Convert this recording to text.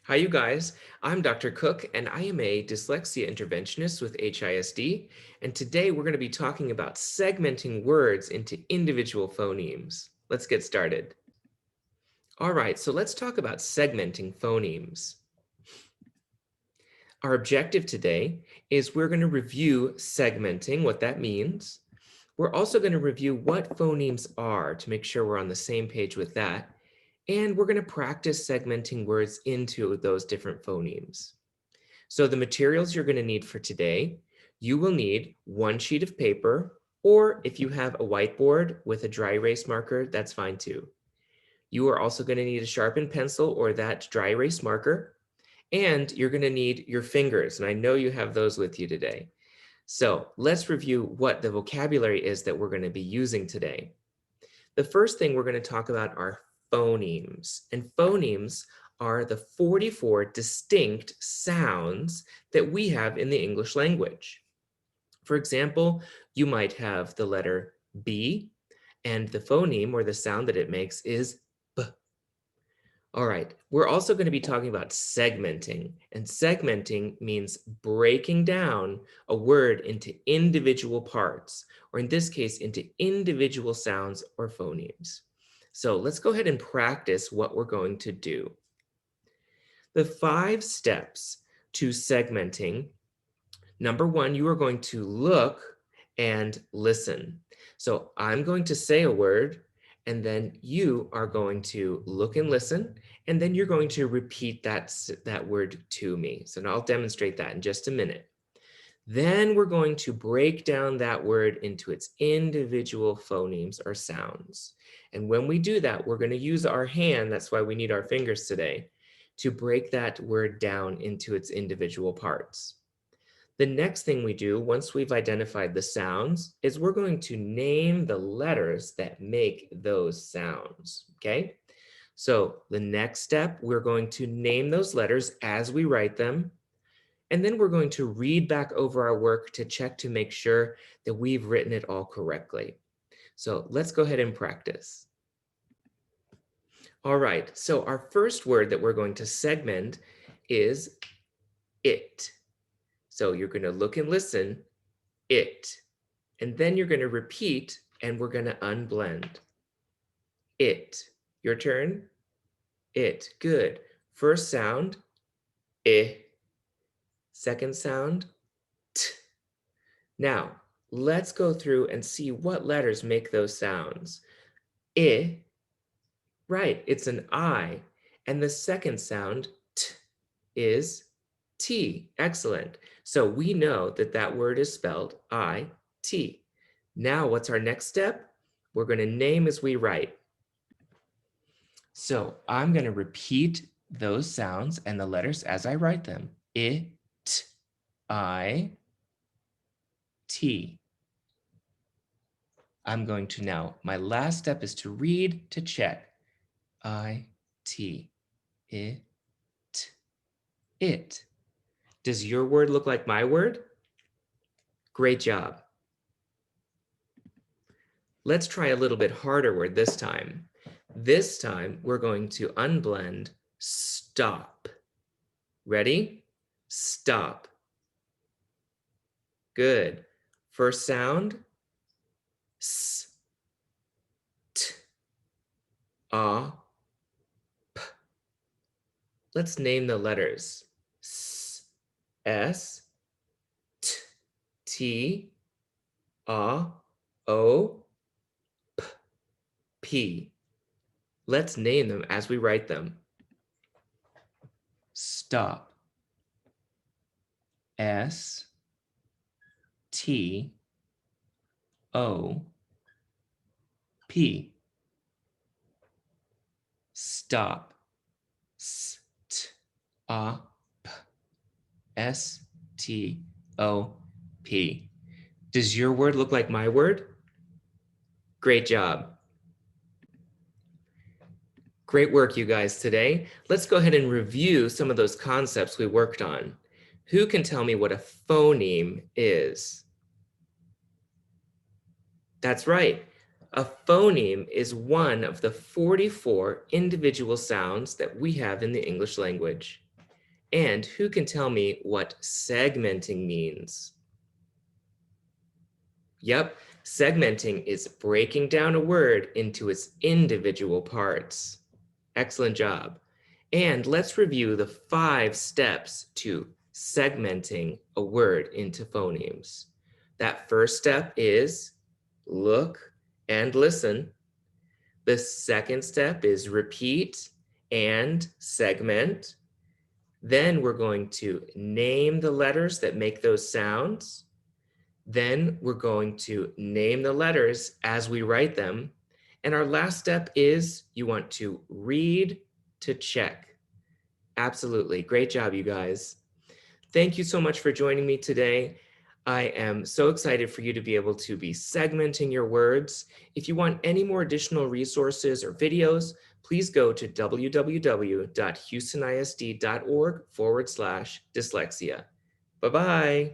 Hi, you guys. I'm Dr. Cook, and I am a dyslexia interventionist with HISD. And today we're going to be talking about segmenting words into individual phonemes. Let's get started. All right, so let's talk about segmenting phonemes. Our objective today is we're going to review segmenting, what that means. We're also going to review what phonemes are to make sure we're on the same page with that. And we're going to practice segmenting words into those different phonemes. So the materials you're going to need for today, you will need one sheet of paper, or if you have a whiteboard with a dry erase marker, that's fine too. You are also going to need a sharpened pencil or that dry erase marker, and you're going to need your fingers, and I know you have those with you today. So let's review what the vocabulary is that we're going to be using today. The first thing we're going to talk about are phonemes. And phonemes are the 44 distinct sounds that we have in the English language. For example, you might have the letter B, and the phoneme or the sound that it makes is B. All right, we're also going to be talking about segmenting, and segmenting means breaking down a word into individual parts, or in this case, into individual sounds or phonemes. So let's go ahead and practice what we're going to do. The 5 steps to segmenting. Number 1, you are going to look and listen. So I'm going to say a word, and then you are going to look and listen, and then you're going to repeat that word to me. So now I'll demonstrate that in just a minute. Then we're going to break down that word into its individual phonemes or sounds. And when we do that, we're going to use our hand, that's why we need our fingers today, to break that word down into its individual parts. The next thing we do, once we've identified the sounds, is we're going to name the letters that make those sounds, okay? So the next step, we're going to name those letters as we write them, and then we're going to read back over our work to check to make sure that we've written it all correctly. So let's go ahead and practice. All right, so our first word that we're going to segment is it. So you're going to look and listen, it. And then you're going to repeat and we're going to unblend. It. Your turn. It. Good. First sound, I. Second sound, t. Now, let's go through and see what letters make those sounds. I. Right, it's an I. And the second sound, t, is T. Excellent. So we know that that word is spelled I-T. Now, what's our next step? We're going to name as we write. So I'm going to repeat those sounds and the letters as I write them. I, T, I, T. I'm going to now, my last step is to read to check. I, T, I, T, it. Does your word look like my word? Great job. Let's try a little bit harder word this time. This time, we're going to unblend stop. Ready? Stop. Good. First sound, S, T, A, P. Let's name the letters. S, T, T, A, O, P, P. Let's name them as we write them. Stop. S, T, O, P. Stop. S, T, A, P. S, T, O, P. Does your word look like my word? Great job. Great work, you guys, today. Let's go ahead and review some of those concepts we worked on. Who can tell me what a phoneme is? That's right. A phoneme is one of the 44 individual sounds that we have in the English language. And who can tell me what segmenting means? Yep, segmenting is breaking down a word into its individual parts. Excellent job. And let's review the 5 steps to segmenting a word into phonemes. That first step is look and listen. The second step is repeat and segment. Then we're going to name the letters that make those sounds. Then we're going to name the letters as we write them. And our last step is you want to read to check. Absolutely. Great job, you guys. Thank you so much for joining me today. I am so excited for you to be able to be segmenting your words. If you want any more additional resources or videos, please go to www.houstonisd.org/dyslexia. Bye-bye.